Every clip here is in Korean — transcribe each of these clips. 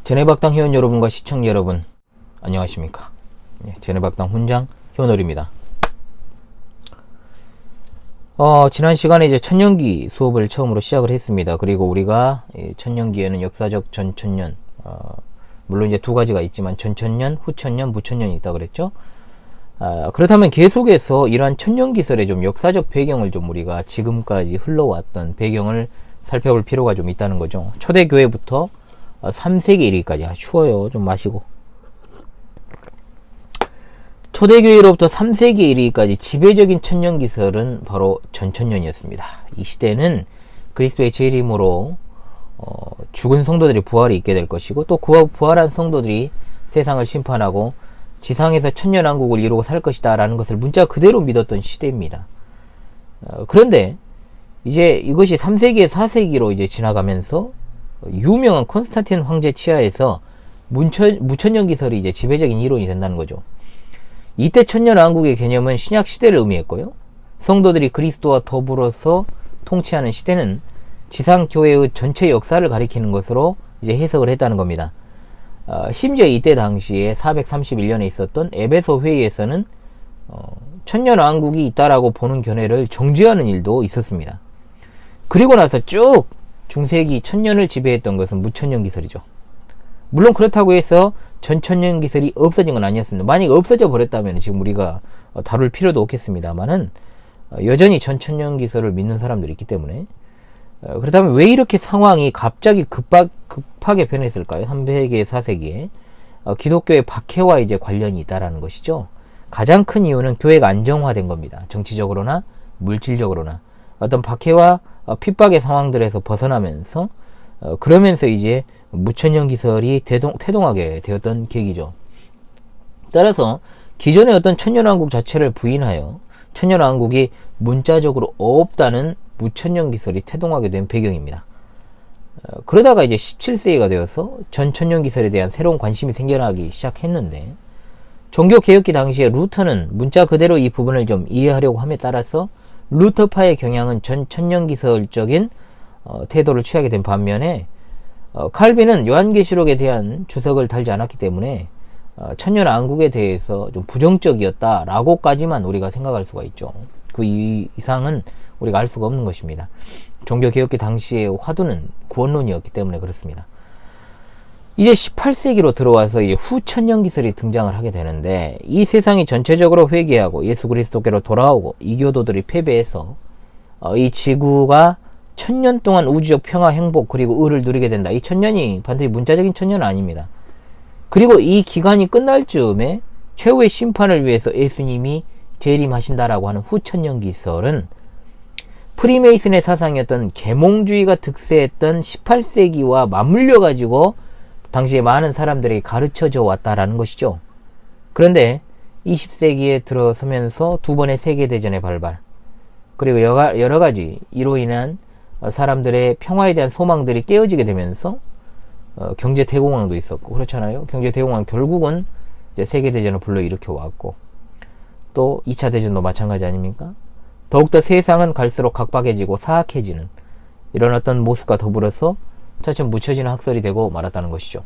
제네박당 회원 여러분과 시청자 여러분, 안녕하십니까. 제네박당 훈장 현월입니다. 지난 시간에 이제 천년기 수업을 처음으로 시작을 했습니다. 그리고 우리가 천년기에는 역사적 전천년, 물론 이제 두 가지가 있지만 전천년, 후천년, 무천년이 있다 그랬죠. 그렇다면 계속해서 이러한 천년기설의 좀 역사적 배경을 좀 우리가 지금까지 흘러왔던 배경을 살펴볼 필요가 좀 있다는 거죠. 초대교회부터 3세기 이르기까지. 추워요. 좀 마시고. 초대교회로부터 3세기 이르기까지 지배적인 천년기설은 바로 전천년이었습니다. 이 시대는 그리스도의 재림으로 죽은 성도들이 부활이 있게 될 것이고, 또 그 부활한 성도들이 세상을 심판하고 지상에서 천년왕국을 이루고 살 것이다 라는 것을 문자 그대로 믿었던 시대입니다. 그런데 이제 이것이 3세기에 4세기로 이제 지나가면서 유명한 콘스탄틴 황제 치하에서 무천년기설이 이제 지배적인 이론이 된다는 거죠. 이때 천년왕국의 개념은 신약 시대를 의미했고요. 성도들이 그리스도와 더불어서 통치하는 시대는 지상교회의 전체 역사를 가리키는 것으로 이제 해석을 했다는 겁니다. 심지어 이때 당시에 431년에 있었던 에베소 회의에서는 천년왕국이 있다라고 보는 견해를 정죄하는 일도 있었습니다. 그리고 나서 쭉 중세기 천년을 지배했던 것은 무천년기설이죠. 물론 그렇다고 해서 전천년기설이 없어진 건 아니었습니다. 만약 없어져 버렸다면 지금 우리가 다룰 필요도 없겠습니다만은 여전히 전천년기설을 믿는 사람들이 있기 때문에, 그렇다면 왜 이렇게 상황이 갑자기 급하게 변했을까요? 3세기에 4세기에 기독교의 박해와 이제 관련이 있다라는 것이죠. 가장 큰 이유는 교회가 안정화된 겁니다. 정치적으로나 물질적으로나 어떤 박해와 핍박의 상황들에서 벗어나면서 그러면서 이제 무천년기설이 태동하게 되었던 계기죠. 따라서 기존의 어떤 천년왕국 자체를 부인하여 천년왕국이 문자적으로 없다는 무천년기설이 태동하게 된 배경입니다. 그러다가 이제 17세기가 되어서 전천년기설에 대한 새로운 관심이 생겨나기 시작했는데, 종교개혁기 당시에 루터는 문자 그대로 이 부분을 좀 이해하려고 함에 따라서 루터파의 경향은 전천년기설적인 태도를 취하게 된 반면에, 칼빈은 요한계시록에 대한 주석을 달지 않았기 때문에 천년왕국에 대해서 좀 부정적이었다라고까지만 우리가 생각할 수가 있죠. 그 이상은 우리가 알 수가 없는 것입니다. 종교개혁기 당시의 화두는 구원론이었기 때문에 그렇습니다. 이제 18세기로 들어와서 이제 후천년기설이 등장을 하게 되는데, 이 세상이 전체적으로 회개하고 예수 그리스도께로 돌아오고 이교도들이 패배해서 이 지구가 천년 동안 우주적 평화, 행복 그리고 의를 누리게 된다. 이 천년이 반드시 문자적인 천년은 아닙니다. 그리고 이 기간이 끝날 즈음에 최후의 심판을 위해서 예수님이 재림하신다라고 하는 후천년기설은 프리메이슨의 사상이었던 계몽주의가 득세했던 18세기와 맞물려 가지고 당시에 많은 사람들이 가르쳐져 왔다라는 것이죠. 그런데 20세기에 들어서면서 두 번의 세계대전의 발발, 그리고 여러 가지 이로 인한 사람들의 평화에 대한 소망들이 깨어지게 되면서 경제 대공황도 있었고, 그렇잖아요. 경제 대공황 결국은 이제 세계대전을 불러일으켜 왔고, 또 2차 대전도 마찬가지 아닙니까? 더욱더 세상은 갈수록 각박해지고 사악해지는 이런 어떤 모습과 더불어서 차츰 묻혀지는 학설이 되고 말았다는 것이죠.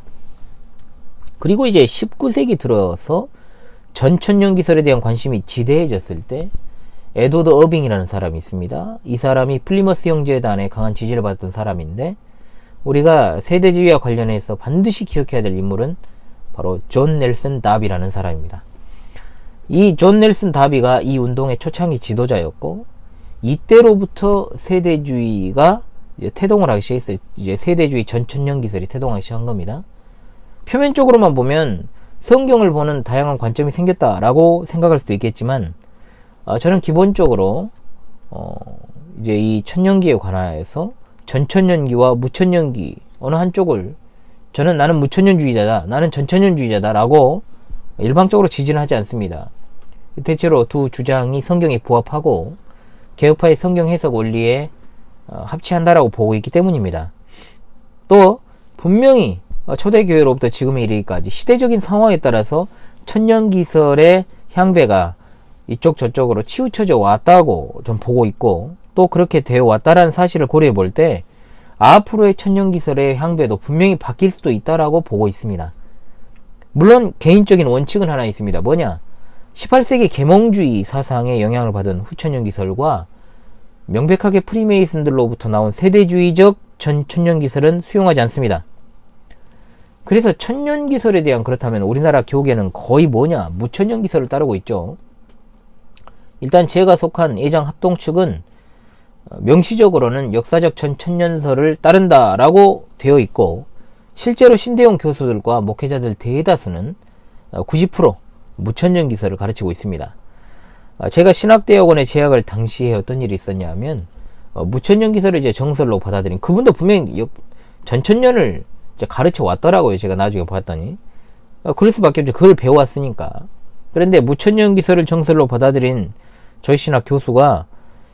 그리고 이제 19세기 들어서 전천년기설에 대한 관심이 지대해졌을 때 에드워드 어빙이라는 사람이 있습니다. 이 사람이 플리머스 형제단에 강한 지지를 받았던 사람인데, 우리가 세대주의와 관련해서 반드시 기억해야 될 인물은 바로 존 넬슨 다비라는 사람입니다. 이 존 넬슨 다비가 이 운동의 초창기 지도자였고, 이때로부터 세대주의가 이제 태동을 하기 시작했어요. 이제 세대주의 전천년기설이 태동하기 시작한 겁니다. 표면적으로만 보면 성경을 보는 다양한 관점이 생겼다라고 생각할 수도 있겠지만, 저는 기본적으로 이제 이 천년기에 관하여서 전천년기와 무천년기 어느 한쪽을 나는 무천년주의자다, 나는 전천년주의자다 라고 일방적으로 지지는 하지 않습니다. 대체로 두 주장이 성경에 부합하고 개혁파의 성경 해석 원리에 합치한다라고 보고 있기 때문입니다. 또 분명히 초대교회로부터 지금에 이르기까지 시대적인 상황에 따라서 천년기설의 향배가 이쪽 저쪽으로 치우쳐져 왔다고 좀 보고 있고, 또 그렇게 되어 왔다라는 사실을 고려해 볼 때 앞으로의 천년기설의 향배도 분명히 바뀔 수도 있다라고 보고 있습니다. 물론 개인적인 원칙은 하나 있습니다. 뭐냐? 18세기 계몽주의 사상에 영향을 받은 후천년기설과 명백하게 프리메이슨들로부터 나온 세대주의적 전천년기설은 수용하지 않습니다. 그래서 천년기설에 대한, 그렇다면 우리나라 교계는 거의 뭐냐? 무천년기설을 따르고 있죠. 일단 제가 속한 예장합동 측은 명시적으로는 역사적 전천년설을 따른다라고 되어 있고, 실제로 신대용 교수들과 목회자들 대다수는 90% 무천년기설을 가르치고 있습니다. 제가 신학대학원에 재학을 당시에 어떤 일이 있었냐면, 무천년기설을 이제 정설로 받아들인 그분도 분명히 전천년을 이제 가르쳐 왔더라고요. 제가 나중에 봤더니. 그럴 수밖에 없죠. 그걸 배워왔으니까. 그런데 무천년기설을 정설로 받아들인 저희 신학 교수가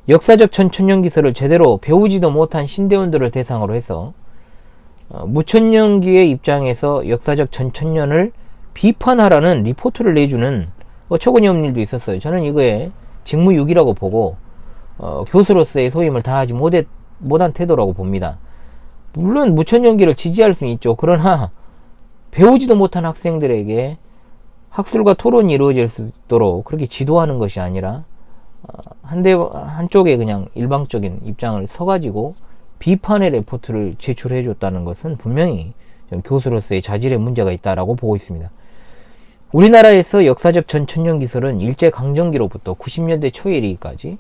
역사적 전천년기설을 제대로 배우지도 못한 신대원들을 대상으로 해서 무천년기의 입장에서 역사적 전천년을 비판하라는 리포트를 내주는 어처구니 없는 일도 있었어요. 저는 이거에 직무유기라고 보고 교수로서의 소임을 다하지 못한 태도라고 봅니다. 물론 무천년기를 지지할 수는 있죠. 그러나 배우지도 못한 학생들에게 학술과 토론이 이루어질 수 있도록 그렇게 지도하는 것이 아니라 한쪽에 그냥 일방적인 입장을 서가지고 비판의 레포트를 제출해 줬다는 것은 분명히 교수로서의 자질에 문제가 있다라고 보고 있습니다. 우리나라에서 역사적 전천년기설은 일제강점기로부터 90년대 초에 이르기까지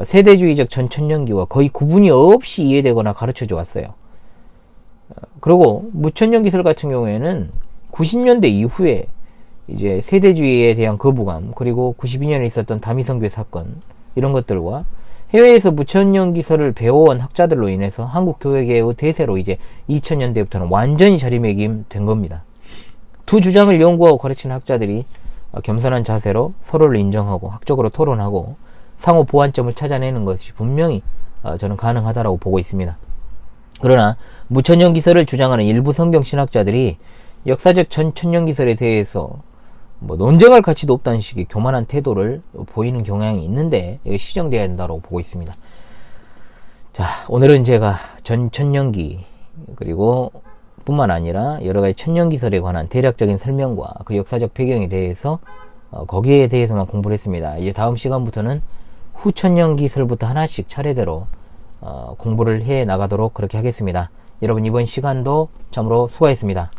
세대주의적 전천년기와 거의 구분이 없이 이해되거나 가르쳐져 왔어요. 그리고 무천년기설 같은 경우에는 90년대 이후에 이제 세대주의에 대한 거부감, 그리고 92년에 있었던 다미성교 사건, 이런 것들과 해외에서 무천년기설을 배워온 학자들로 인해서 한국 교회계의 대세로 이제 2000년대부터는 완전히 자리매김된 겁니다. 두 주장을 연구하고 가르치는 학자들이 겸손한 자세로 서로를 인정하고 학적으로 토론하고 상호 보완점을 찾아내는 것이 분명히 저는 가능하다고 보고 있습니다. 그러나 무천년기설을 주장하는 일부 성경신학자들이 역사적 전천년기설에 대해서 논쟁할 가치도 없다는 식의 교만한 태도를 보이는 경향이 있는데, 이거 시정되어야 된다고 보고 있습니다. 자, 오늘은 제가 전천년기 그리고 뿐만 아니라 여러가지 천년기설에 관한 대략적인 설명과 그 역사적 배경에 대해서 거기에 대해서만 공부를 했습니다. 이제 다음 시간부터는 후천년기설부터 하나씩 차례대로 공부를 해 나가도록 그렇게 하겠습니다. 여러분, 이번 시간도 참으로 수고했습니다.